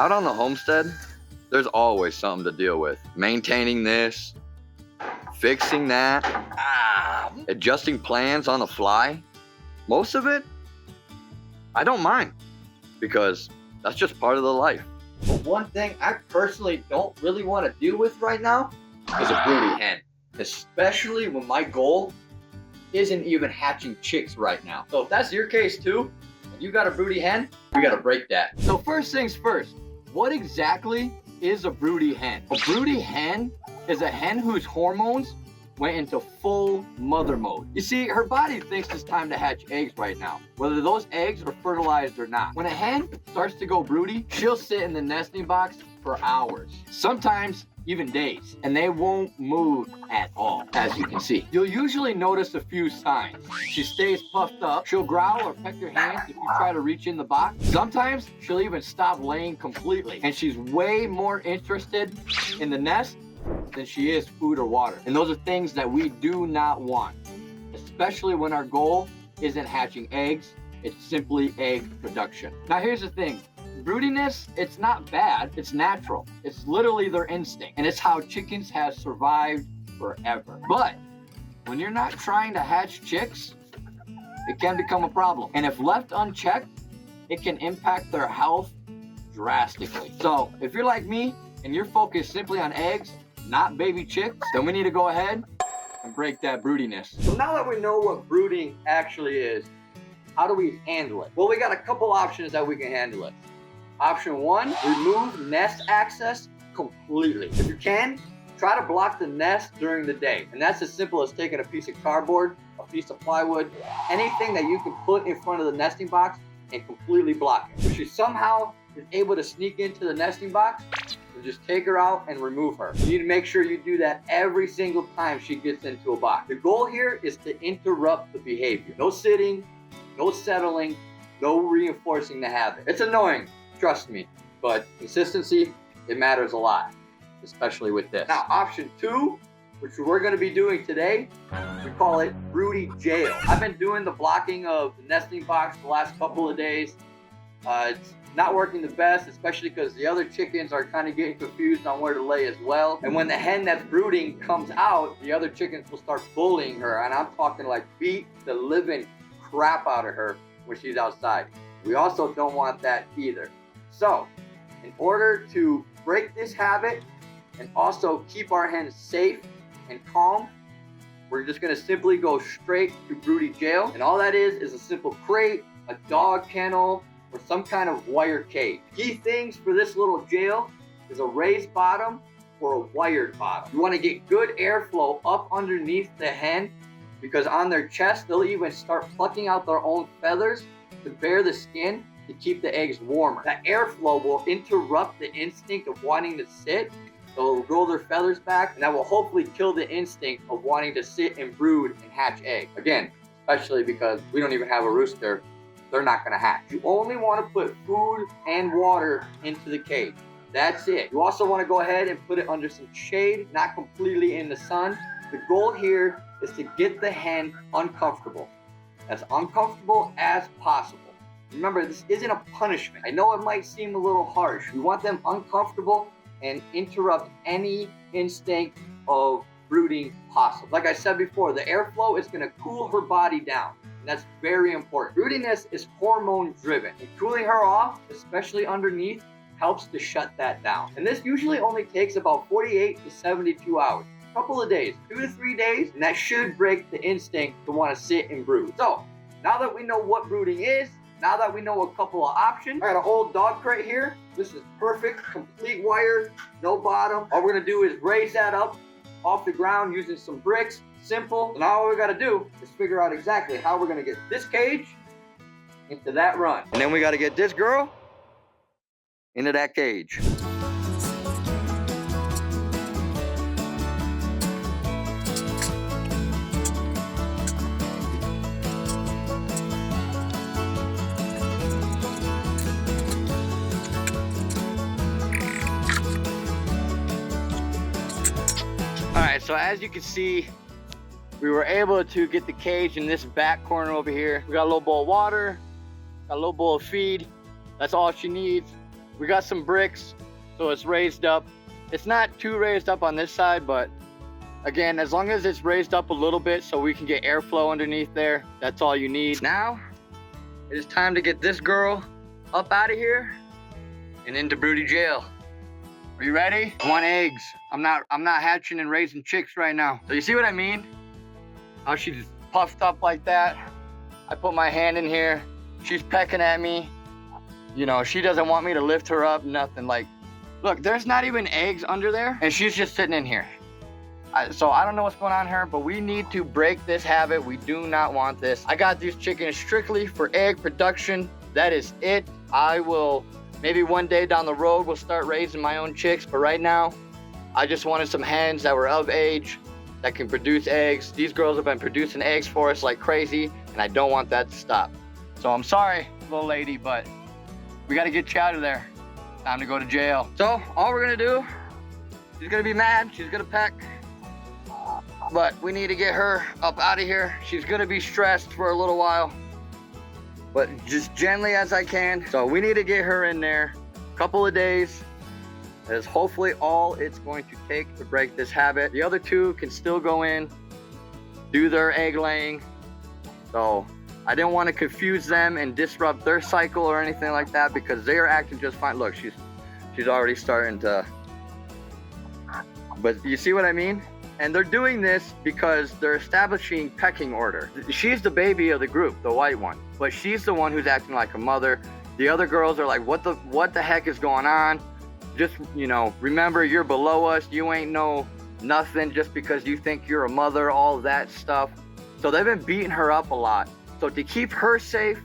Out on the homestead, there's always something to deal with. Maintaining this, fixing that, adjusting plans on the fly. Most of it, I don't mind because that's just part of the life. But one thing I personally don't really want to deal with right now is a broody hen, especially when my goal isn't even hatching chicks right now. So if that's your case too, and you got a broody hen, we got to break that. So first things first, what exactly is a broody hen? A broody hen is a hen whose hormones went into full mother mode. You see, her body thinks it's time to hatch eggs right now, whether those eggs are fertilized or not. When a hen starts to go broody, she'll sit in the nesting box for hours, sometimes even days, and they won't move at all, as you can see. You'll usually notice a few signs. She stays puffed up, she'll growl or peck your hands if you try to reach in the box. Sometimes she'll even stop laying completely, and she's way more interested in the nest than she is food or water. And those are things that we do not want, especially when our goal isn't hatching eggs, it's simply egg production. Now here's the thing, broodiness, it's not bad, it's natural. It's literally their instinct, and it's how chickens have survived forever. But when you're not trying to hatch chicks, it can become a problem. And if left unchecked, it can impact their health drastically. So if you're like me and you're focused simply on eggs, not baby chicks, then we need to go ahead and break that broodiness. So now that we know what brooding actually is, how do we handle it? Well, we got a couple options that we can handle it. Option one, remove nest access completely. If you can, try to block the nest during the day. And that's as simple as taking a piece of cardboard, a piece of plywood, anything that you can put in front of the nesting box and completely block it. If she somehow is able to sneak into the nesting box, then just take her out and remove her. You need to make sure you do that every single time she gets into a box. The goal here is to interrupt the behavior. No sitting, no settling, no reinforcing the habit. It's annoying, trust me, but consistency, it matters a lot, especially with this. Now, option two, which we're gonna be doing today, we call it broody jail. I've been doing the blocking of the nesting box the last couple of days. It's not working the best, especially because the other chickens are kind of getting confused on where to lay as well. And when the hen that's brooding comes out, the other chickens will start bullying her, and I'm talking like beat the living crap out of her when she's outside. We also don't want that either. So, in order to break this habit and also keep our hens safe and calm, we're just gonna simply go straight to broody jail. And all that is a simple crate, a dog kennel, or some kind of wire cage. Key things for this little jail is a raised bottom or a wired bottom. You wanna get good airflow up underneath the hen, because on their chest, they'll even start plucking out their own feathers to bare the skin to keep the eggs warmer. That airflow will interrupt the instinct of wanting to sit. They'll roll their feathers back, and that will hopefully kill the instinct of wanting to sit and brood and hatch eggs. Again, especially because we don't even have a rooster, they're not gonna hatch. You only wanna put food and water into the cage. That's it. You also wanna go ahead and put it under some shade, not completely in the sun. The goal here is to get the hen uncomfortable, as uncomfortable as possible. Remember, this isn't a punishment. I know it might seem a little harsh. We want them uncomfortable and interrupt any instinct of brooding possible. Like I said before, the airflow is gonna cool her body down, and that's very important. Broodiness is hormone driven, and cooling her off, especially underneath, helps to shut that down. And this usually only takes about 48 to 72 hours. Couple of days, 2 to 3 days, and that should break the instinct to want to sit and brood. So, now that we know what brooding is, now that we know a couple of options, I got an old dog crate here. This is perfect, complete wire, no bottom. All we're gonna do is raise that up off the ground using some bricks, simple. So now all we gotta do is figure out exactly how we're gonna get this cage into that run. And then we gotta get this girl into that cage. Alright, so as you can see, we were able to get the cage in this back corner over here. We got a little bowl of water, got a little bowl of feed. That's all she needs. We got some bricks, so it's raised up. It's not too raised up on this side, but again, as long as it's raised up a little bit so we can get airflow underneath there, that's all you need. Now, it is time to get this girl up out of here and into broody jail. Are you ready? I want eggs. I'm not hatching and raising chicks right now. So you see what I mean? How she's puffed up like that. I put my hand in here. She's pecking at me. You know, she doesn't want me to lift her up, nothing. Like, look, there's not even eggs under there, and she's just sitting in here. So I don't know what's going on here, but we need to break this habit. We do not want this. I got these chickens strictly for egg production. That is it. I will, maybe one day down the road, we'll start raising my own chicks, but right now, I just wanted some hens that were of age, that can produce eggs. These girls have been producing eggs for us like crazy, and I don't want that to stop. So I'm sorry, little lady, but we gotta get you out of there. Time to go to jail. So all we're gonna do, she's gonna be mad, she's gonna peck, but we need to get her up out of here. She's gonna be stressed for a little while, but just gently as I can. So we need to get her in there. A couple of days. That is hopefully all it's going to take to break this habit. The other two can still go in, do their egg laying. So I didn't want to confuse them and disrupt their cycle or anything like that, because they are acting just fine. Look, she's already starting to, but you see what I mean? And they're doing this because they're establishing pecking order. She's the baby of the group, the white one, but she's the one who's acting like a mother. The other girls are like, what the heck is going on? Just, you know, remember, you're below us. You ain't know nothing just because you think you're a mother, all that stuff. So they've been beating her up a lot. So to keep her safe,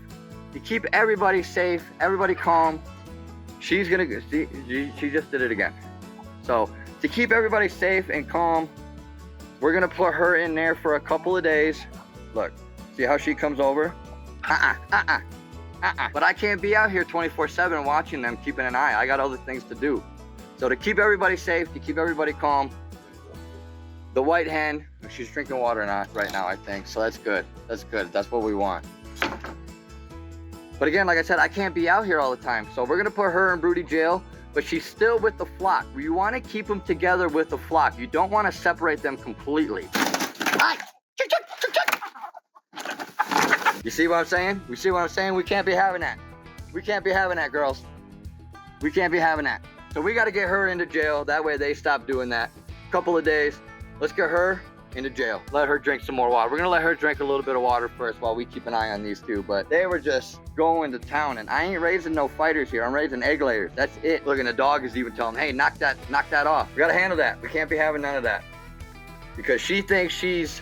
to keep everybody safe, everybody calm, she's gonna, she just did it again. So to keep everybody safe and calm, we're gonna put her in there for a couple of days. Look, see how she comes over? But I can't be out here 24/7 watching them, keeping an eye. I got other things to do. So to keep everybody safe, to keep everybody calm, the white hen, she's drinking water right now, I think. So that's good. That's good. That's what we want. But again, like I said, I can't be out here all the time. So we're gonna put her in broody jail, but she's still with the flock. You wanna keep them together with the flock. You don't wanna separate them completely. You see what I'm saying? You see what I'm saying? We can't be having that. We can't be having that, girls. We can't be having that. So we got to get her into jail. That way they stop doing that. Couple of days. Let's get her into jail. Let her drink some more water. We're going to let her drink a little bit of water first while we keep an eye on these two. But they were just going to town. And I ain't raising no fighters here. I'm raising egg layers. That's it. Look, and the dog is even telling them, hey, knock that off. We got to handle that. We can't be having none of that. Because she thinks she's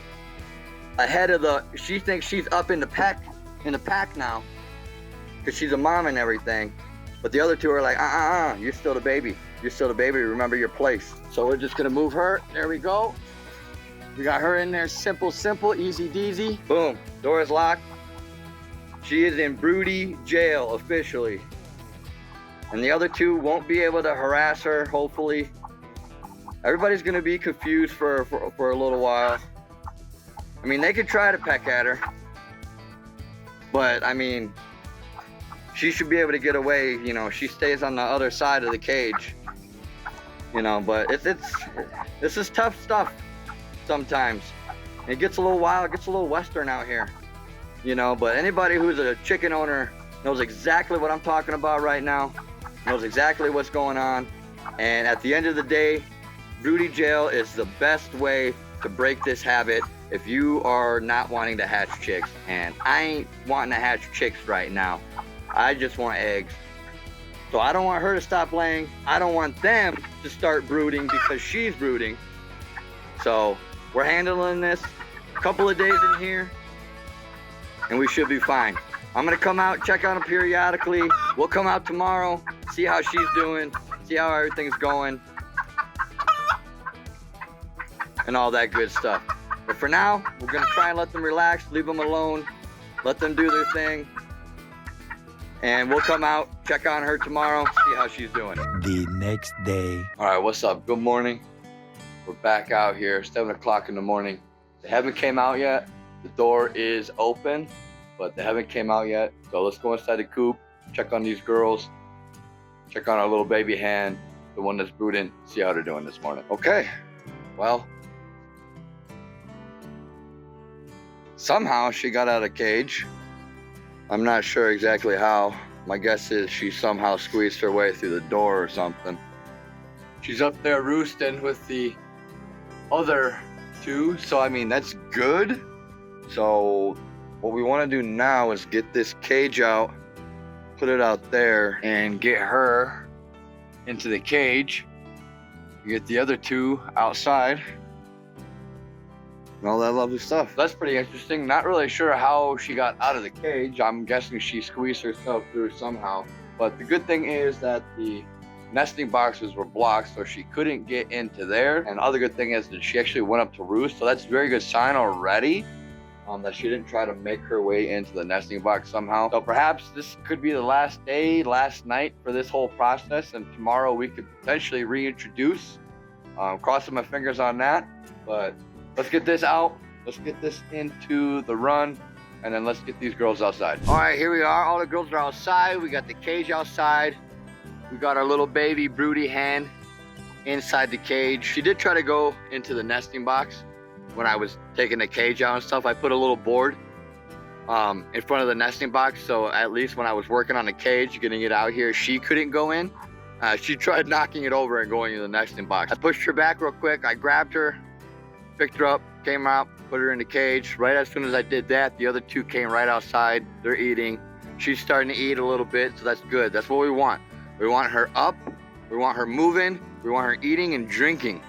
ahead of she thinks she's up in the pack now, because she's a mom and everything. But the other two are like, you're still the baby. You're still the baby. Remember your place. So we're just gonna move her. There we go. We got her in there. Simple, easy deasy. Boom. Door is locked. She is in broody jail officially. And the other two won't be able to harass her, hopefully. Everybody's gonna be confused for a little while. I mean, they could try to peck at her, but I mean, she should be able to get away. You know, she stays on the other side of the cage. You know, but this is tough stuff sometimes. It gets a little wild, it gets a little western out here. You know, but anybody who's a chicken owner knows exactly what I'm talking about right now, knows exactly what's going on. And at the end of the day, broody jail is the best way to break this habit if you are not wanting to hatch chicks. And I ain't wanting to hatch chicks right now. I just want eggs. So I don't want her to stop laying. I don't want them to start brooding because she's brooding. So we're handling this a couple of days in here and we should be fine. I'm gonna come out, check on her periodically. We'll come out tomorrow, see how she's doing, see how everything's going, and all that good stuff. But for now, we're gonna try and let them relax, leave them alone, let them do their thing. And we'll come out, check on her tomorrow, see how she's doing. The next day. All right, what's up? Good morning. We're back out here, 7 o'clock in the morning. They haven't came out yet. The door is open, but they haven't came out yet. So let's go inside the coop, check on these girls, check on our little baby hen, the one that's brooding, see how they're doing this morning. Okay, well, somehow she got out of the cage. I'm not sure exactly how. My guess is she somehow squeezed her way through the door or something. She's up there roosting with the other two, so I mean, that's good. So what we want to do now is get this cage out, put it out there, and get her into the cage. Get the other two outside. And all that lovely stuff. That's pretty interesting. Not really sure how she got out of the cage. I'm guessing she squeezed herself through somehow. But the good thing is that the nesting boxes were blocked, so she couldn't get into there. And the other good thing is that she actually went up to roost, so that's a very good sign already. That she didn't try to make her way into the nesting box somehow. So perhaps this could be the last day, last night for this whole process, and tomorrow we could potentially reintroduce. Crossing my fingers on that, but let's get this out. Let's get this into the run, and then let's get these girls outside. All right, here we are. All the girls are outside. We got the cage outside. We got our little baby broody hen inside the cage. She did try to go into the nesting box. When I was taking the cage out and stuff, I put a little board in front of the nesting box, so at least when I was working on the cage, getting it out here, she couldn't go in. She tried knocking it over and going in the nesting box. I pushed her back real quick. I grabbed her, picked her up, came out, put her in the cage. Right as soon as I did that, the other two came right outside. They're eating. She's starting to eat a little bit, so that's good. That's what we want. We want her up. We want her moving. We want her eating and drinking.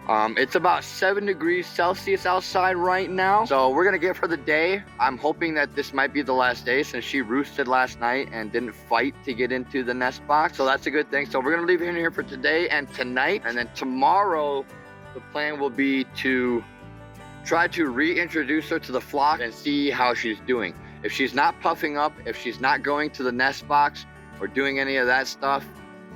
It's about 7 degrees Celsius outside right now, so we're gonna give her the day. I'm hoping that this might be the last day since she roosted last night and didn't fight to get into the nest box, so that's a good thing. So we're gonna leave her in here for today and tonight, and then tomorrow the plan will be to try to reintroduce her to the flock and see how she's doing. If she's not puffing up, if she's not going to the nest box or doing any of that stuff,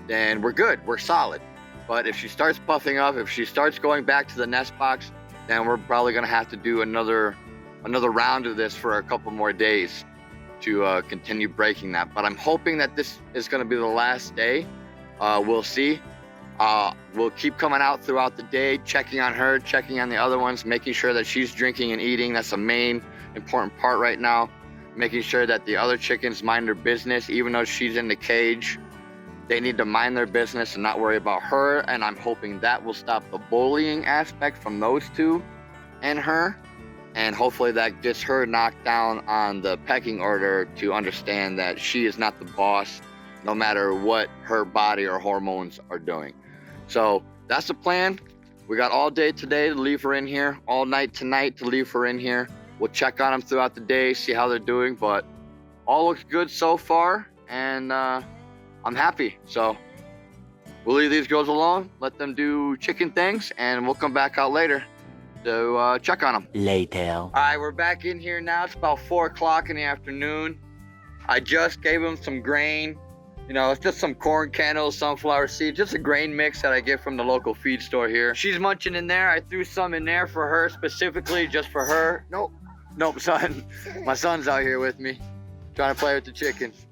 then we're good, we're solid. But if she starts puffing up, if she starts going back to the nest box, then we're probably gonna have to do another round of this for a couple more days to continue breaking that. But I'm hoping that this is gonna be the last day. We'll see. We'll keep coming out throughout the day, checking on her, checking on the other ones, making sure that she's drinking and eating. That's the main important part right now. Making sure that the other chickens mind their business, even though she's in the cage. They need to mind their business and not worry about her, and I'm hoping that will stop the bullying aspect from those two and her, and hopefully that gets her knocked down on the pecking order to understand that she is not the boss no matter what her body or hormones are doing. So that's the plan. We got all day today to leave her in here, all night tonight to leave her in here. We'll check on them throughout the day, see how they're doing, but all looks good so far, and I'm happy. So we'll leave these girls alone, let them do chicken things, and we'll come back out later to check on them. Later. All right, we're back in here now. It's about 4 o'clock in the afternoon. I just gave them some grain. You know, it's just some corn kernels, sunflower seeds, just a grain mix that I get from the local feed store here. She's munching in there. I threw some in there for her, specifically just for her. Nope, son. My son's out here with me, trying to play with the chickens.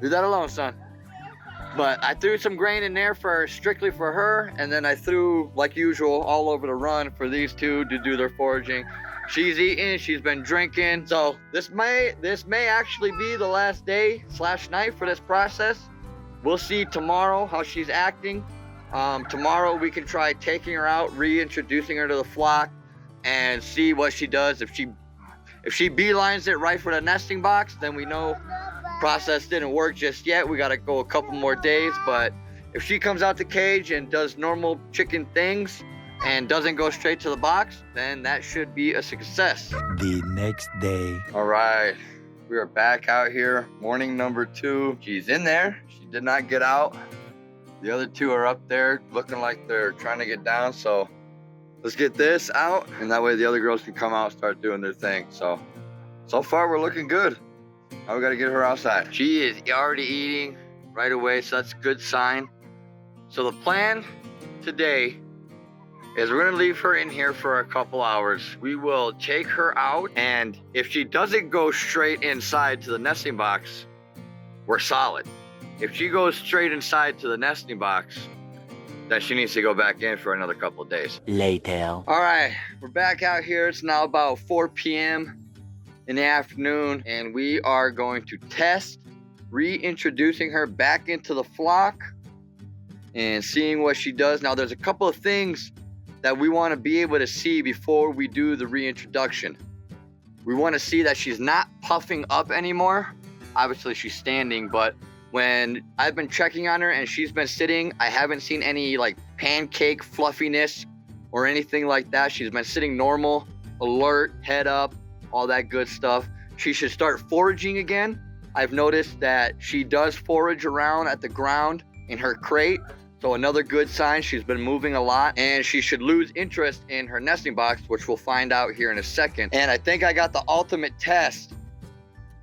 Leave that alone, son. But I threw some grain in there strictly for her, and then I threw, like usual, all over the run for these two to do their foraging. She's eating, she's been drinking. So this may actually be the last day / night for this process. We'll see tomorrow how she's acting. Tomorrow we can try taking her out, reintroducing her to the flock, and see what she does. If she beelines it right for the nesting box, then we know process didn't work just yet. We got to go a couple more days. But if she comes out the cage and does normal chicken things and doesn't go straight to the box, then that should be a success. The next day. All right, we are back out here. Morning number 2. She's in there. She did not get out. The other two are up there looking like they're trying to get down. So let's get this out, and that way the other girls can come out and start doing their thing. So far we're looking good. Now we got to get her outside. She is already eating right away, so that's a good sign. So the plan today is we're gonna leave her in here for a couple hours. We will take her out, and if she doesn't go straight inside to the nesting box, we're solid. if she goes straight inside to the nesting box, then she needs to go back in for another couple of days. Later. All right, we're back out here. It's now about 4 p.m. in the afternoon, and we are going to test reintroducing her back into the flock and seeing what she does. Now, there's a couple of things that we want to be able to see before we do the reintroduction. We want to see that she's not puffing up anymore. Obviously, she's standing, but when I've been checking on her and she's been sitting, I haven't seen any like pancake fluffiness or anything like that. She's been sitting normal, alert, head up, all that good stuff. She should start foraging again. I've noticed that she does forage around at the ground in her crate. So another good sign, she's been moving a lot, and she should lose interest in her nesting box, which we'll find out here in a second. And I think I got the ultimate test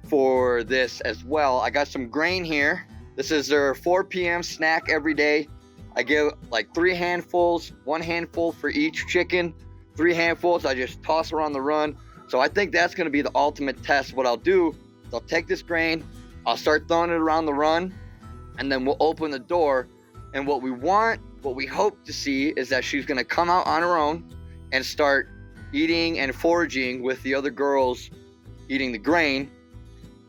for this as well. I got some grain here. This is their 4 p.m. snack every day. I give like 3 handfuls, 1 handful for each chicken, 3 handfuls. I just toss her on the run. So I think that's gonna be the ultimate test. What I'll do is I'll take this grain, I'll start throwing it around the run, and then we'll open the door. And what we hope to see is that she's gonna come out on her own and start eating and foraging with the other girls eating the grain.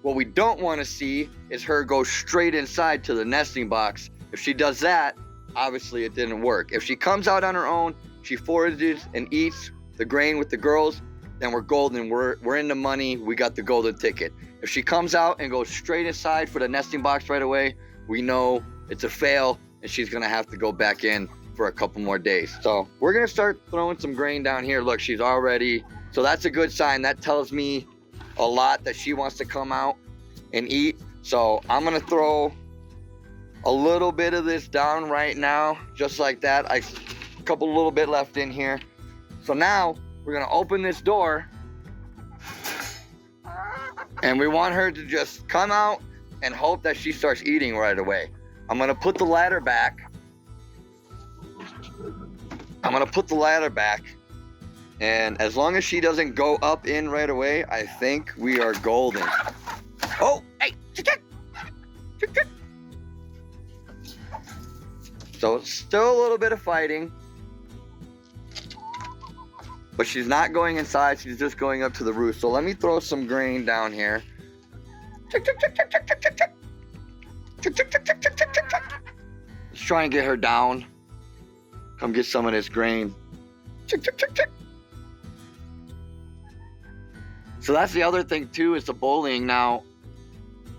What we don't wanna see is her go straight inside to the nesting box. If she does that, obviously it didn't work. If she comes out on her own, she forages and eats the grain with the girls, then we're golden, we're in the money, we got the golden ticket. If she comes out and goes straight inside for the nesting box right away, we know it's a fail, and she's gonna have to go back in for a couple more days. So we're gonna start throwing some grain down here. Look, she's already, so that's a good sign. That tells me a lot that she wants to come out and eat. So I'm gonna throw a little bit of this down right now, just like that. A couple little bit left in here. So now we're gonna open this door, and we want her to just come out and hope that she starts eating right away. I'm gonna put the ladder back. And as long as she doesn't go up in right away, I think we are golden. Oh, hey, so it's still a little bit of fighting, but she's not going inside, she's just going up to the roost. So let me throw some grain down here. Let's try and get her down. Come get some of this grain. So that's the other thing too, is the bullying. Now,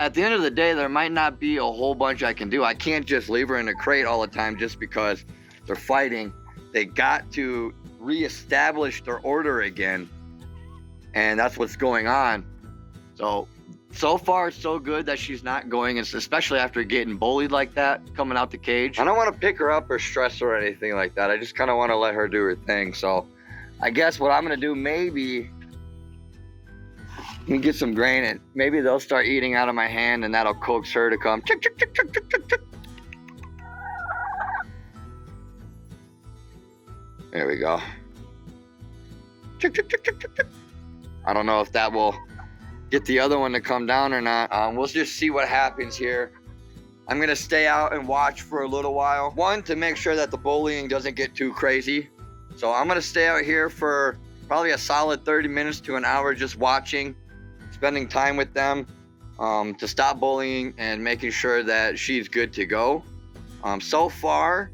at the end of the day, there might not be a whole bunch I can do. I can't just leave her in a crate all the time just because they're fighting. They got to reestablish their order again, and that's what's going on. So far, so good that she's not going, especially after getting bullied like that, coming out the cage. I don't want to pick her up or stress her or anything like that. I just kind of want to let her do her thing. So I guess what I'm going to do, maybe let me get some grain, and maybe they'll start eating out of my hand, and that'll coax her to come. There we go. I don't know if that will get the other one to come down or not. We'll just see what happens here. I'm gonna stay out and watch for a little while. One, to make sure that the bullying doesn't get too crazy. So I'm gonna stay out here for probably a solid 30 minutes to an hour, just watching, spending time with them, to stop bullying and making sure that she's good to go. So far,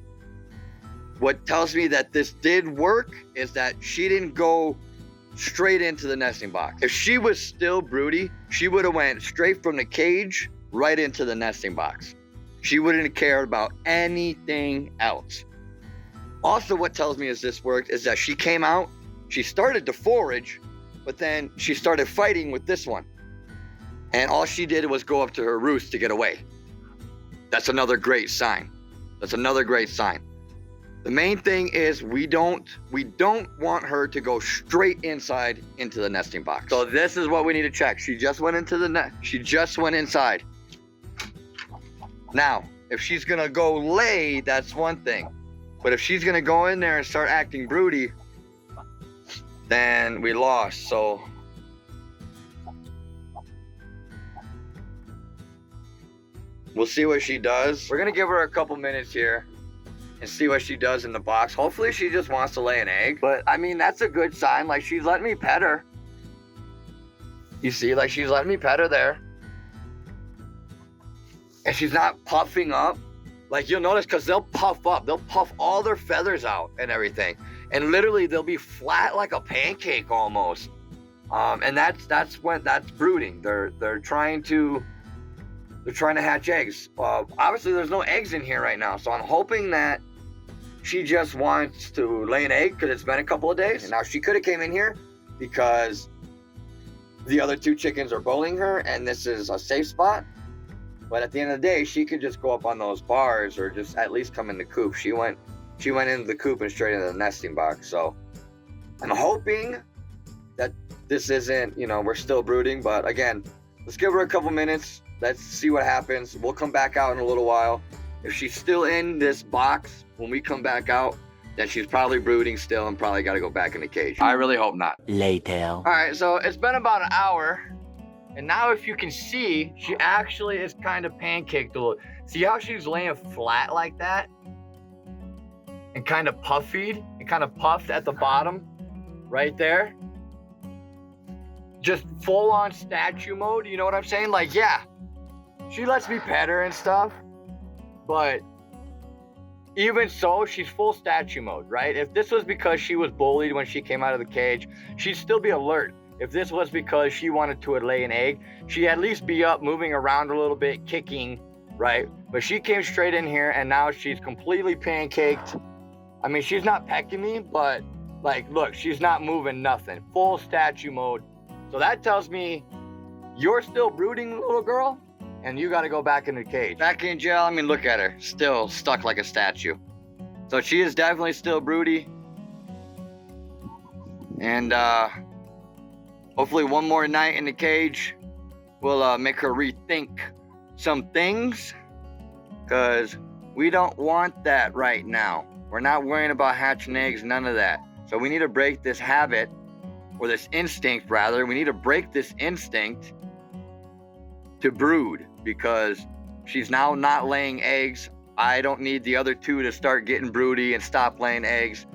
what tells me that this did work is that she didn't go straight into the nesting box. If she was still broody, she would have went straight from the cage right into the nesting box. She wouldn't have cared about anything else. Also, what tells me is this worked is that she came out, she started to forage, but then she started fighting with this one. And all she did was go up to her roost to get away. That's another great sign. The main thing is we don't want her to go straight inside into the nesting box. So this is what we need to check. She just went into the net. She just went inside. Now, if she's gonna go lay, that's one thing. But if she's gonna go in there and start acting broody, then we lost. So We'll see what she does. We're gonna give her a couple minutes here and see what she does in the box. Hopefully she just wants to lay an egg. But I mean, that's a good sign. Like, she's letting me pet her. You see, like, she's letting me pet her there. And she's not puffing up. Like, you'll notice, because they'll puff up. They'll puff all their feathers out and everything. And literally, they'll be flat like a pancake almost. And that's brooding. They're trying to hatch eggs. Obviously, there's no eggs in here right now. So I'm hoping that she just wants to lay an egg because it's been a couple of days. And now she could have came in here because the other two chickens are bullying her and this is a safe spot. But at the end of the day, she could just go up on those bars or just at least come in the coop. She went into the coop and straight into the nesting box. So I'm hoping that this isn't, we're still brooding. But again, let's give her a couple minutes. Let's see what happens. We'll come back out in a little while. If she's still in this box when we come back out, then she's probably brooding still and probably got to go back in the cage. I really hope not. Later. All right, so it's been about an hour. And now if you can see, she actually is kind of pancaked a little. See how she's laying flat like that? And kind of puffied and kind of puffed at the bottom right there. Just full on statue mode, you know what I'm saying? Like, yeah, she lets me pet her and stuff, but even so, she's full statue mode, right? If this was because she was bullied when she came out of the cage, she'd still be alert. If this was because she wanted to lay an egg, she'd at least be up, moving around a little bit, kicking, right? But she came straight in here and now she's completely pancaked. I mean, she's not pecking me, but like, look, she's not moving nothing. Full statue mode. So that tells me you're still brooding, little girl, and you got to go back in the cage. Back in jail, I mean, look at her. Still stuck like a statue. So she is definitely still broody. And hopefully one more night in the cage will make her rethink some things, because we don't want that right now. We're not worrying about hatching eggs, none of that. So we need to break this habit, or this instinct rather. We need to break this instinct to brood, because she's now not laying eggs. I don't need the other two to start getting broody and stop laying eggs.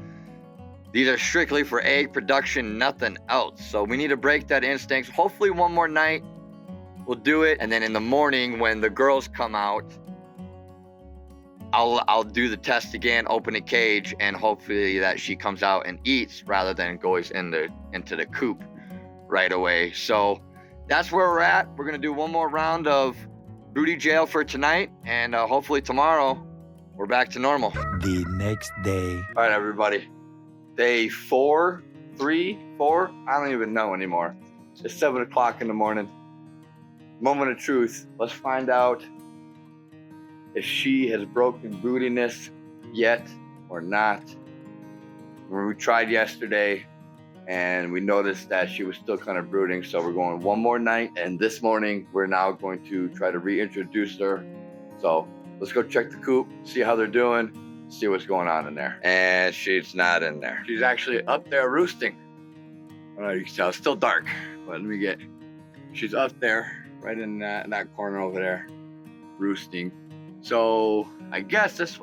These are strictly for egg production, nothing else. So we need to break that instinct. Hopefully one more night we'll do it. And then in the morning when the girls come out, I'll do the test again, open the cage, and hopefully that she comes out and eats rather than goes into the coop right away. So that's where we're at. We're gonna do one more round of broody jail for tonight, and hopefully tomorrow we're back to normal. The next day. All right, everybody. Day 4, 3, 4. I don't even know anymore. It's 7 o'clock in the morning. Moment of truth. Let's find out if she has broken broodiness yet or not. We tried yesterday and we noticed that she was still kind of brooding, so we're going one more night, and this morning we're now going to try to reintroduce her. So let's go check the coop, see how they're doing, see what's going on in there. And she's not in there. She's actually up there roosting. I don't know, you can tell it's still dark, but she's up there right in that corner over there roosting. So I guess this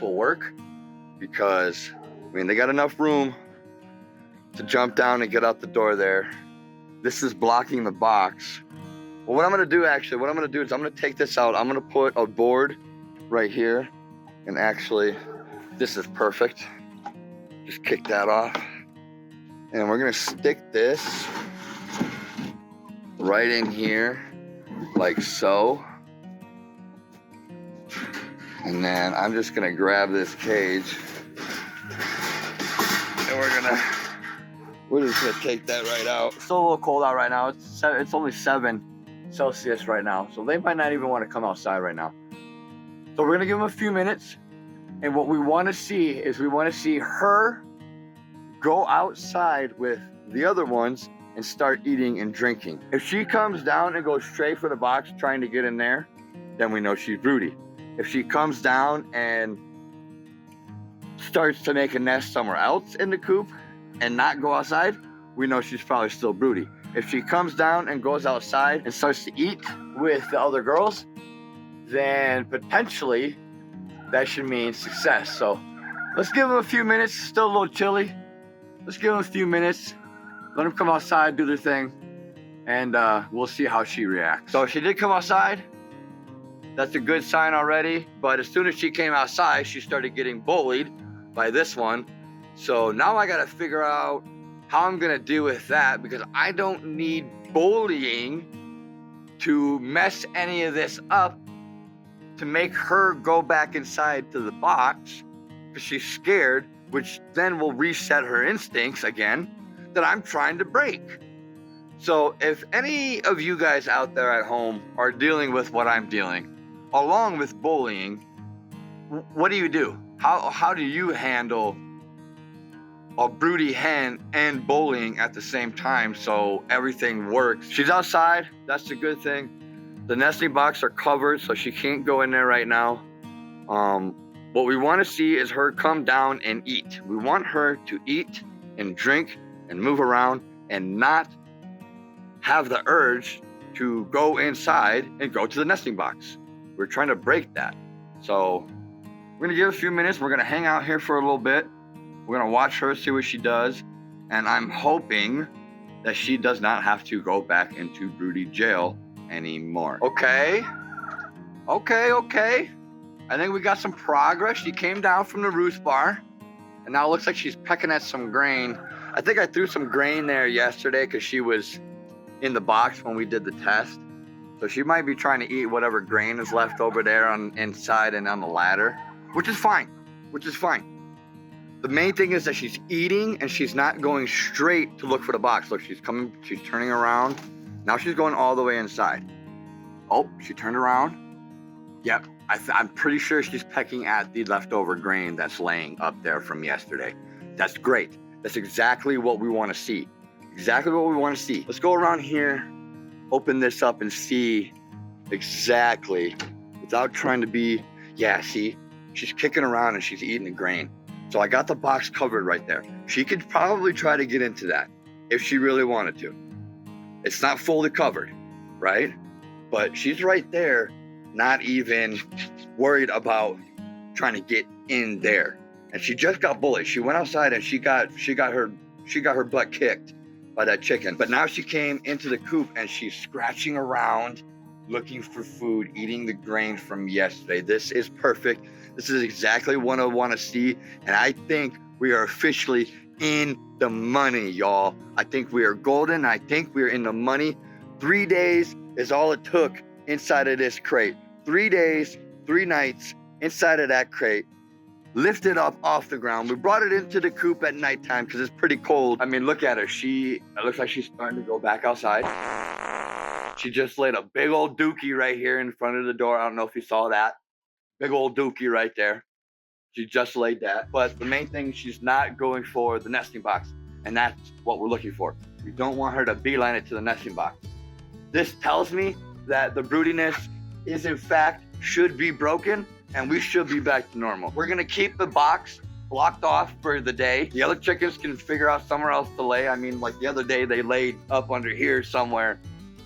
will work, because I mean, they got enough room to jump down and get out the door there. This is blocking the box. Well, what I'm gonna do is I'm gonna take this out. I'm gonna put a board right here, and actually this is perfect. Just kick that off. And we're gonna stick this right in here, like so. And then I'm just gonna grab this cage, and we're just gonna take that right out. It's still a little cold out right now. It's only 7 Celsius right now, so they might not even want to come outside right now. So we're gonna give them a few minutes, and what we want to see is her go outside with the other ones and start eating and drinking. If she comes down and goes straight for the box trying to get in there, then we know she's broody. If she comes down and starts to make a nest somewhere else in the coop and not go outside, we know she's probably still broody. If she comes down and goes outside and starts to eat with the other girls, then potentially that should mean success. So let's give them a few minutes. Still a little chilly. Let's give them a few minutes. Let them come outside, do their thing, and we'll see how she reacts. So she did come outside. That's a good sign already. But as soon as she came outside, she started getting bullied by this one. So now I gotta figure out how I'm gonna deal with that, because I don't need bullying to mess any of this up to make her go back inside to the box because she's scared, which then will reset her instincts again that I'm trying to break. So if any of you guys out there at home are dealing with what I'm dealing, along with bullying, what do? How do you handle a broody hen and bullying at the same time so everything works? She's outside, that's a good thing. The nesting box are covered, so she can't go in there right now. What we want to see is her come down and eat. We want her to eat and drink and move around and not have the urge to go inside and go to the nesting box. We're trying to break that. So we're gonna give it a few minutes. We're gonna hang out here for a little bit. We're gonna watch her, see what she does. And I'm hoping that she does not have to go back into broody jail anymore. Okay. I think we got some progress. She came down from the roost bar, and now it looks like she's pecking at some grain. I think I threw some grain there yesterday because she was in the box when we did the test. So she might be trying to eat whatever grain is left over there on inside and on the ladder, which is fine. The main thing is that she's eating and she's not going straight to look for the box. Look, she's turning around. Now she's going all the way inside. Oh, she turned around. Yep, I'm pretty sure she's pecking at the leftover grain that's laying up there from yesterday. That's great. That's exactly what we want to see. Let's go around here, open this up and see exactly, without trying to be, yeah, see, she's kicking around and she's eating the grain. So I got the box covered right there. She could probably try to get into that if she really wanted to. It's not fully covered, right? But she's right there, not even worried about trying to get in there. And she just got bullied. She went outside and she got her butt kicked by that chicken. But now she came into the coop and she's scratching around, looking for food, eating the grain from yesterday. This is perfect. This is exactly what I want to see. And I think we are officially in the money, y'all. I think we are golden. I think we are in the money. 3 days is all it took inside of this crate. 3 days, 3 nights inside of that crate. Lift it up off the ground. We brought it into the coop at nighttime because it's pretty cold. I mean, look at her. It looks like she's starting to go back outside. She just laid a big old dookie right here in front of the door. I don't know if you saw that. Big old dookie right there. She just laid that. But the main thing, she's not going for the nesting box. And that's what we're looking for. We don't want her to beeline it to the nesting box. This tells me that the broodiness is in fact should be broken and we should be back to normal. We're gonna keep the box blocked off for the day. The other chickens can figure out somewhere else to lay. I mean, like the other day they laid up under here somewhere.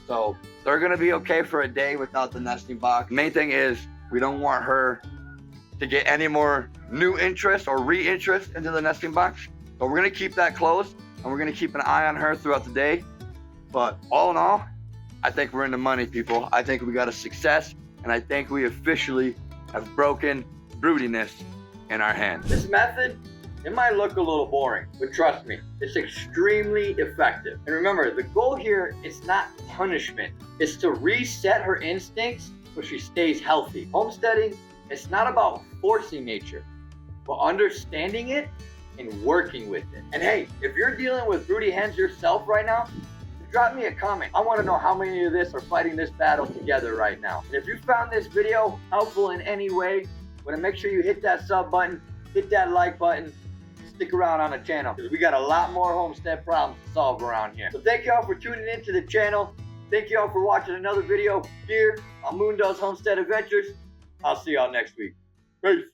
So they're gonna be okay for a day without the nesting box. Main thing is we don't want her to get any more new interest or re-interest into the nesting box. So we're gonna keep that closed and we're gonna keep an eye on her throughout the day. But all in all, I think we're in the money, people. I think we got a success and I think we officially have broken broodiness in our hands. This method, it might look a little boring, but trust me, it's extremely effective. And remember, the goal here is not punishment. It's to reset her instincts so she stays healthy. Homesteading, it's not about forcing nature, but understanding it and working with it. And hey, if you're dealing with broody hens yourself right now, drop me a comment. I want to know how many of this are fighting this battle together right now. And if you found this video helpful in any way, want to make sure you hit that sub button, hit that like button, stick around on the channel because we got a lot more homestead problems to solve around here. So thank y'all for tuning into the channel. Thank y'all for watching another video here on Moondo's Homestead Adventures. I'll see y'all next week. Peace.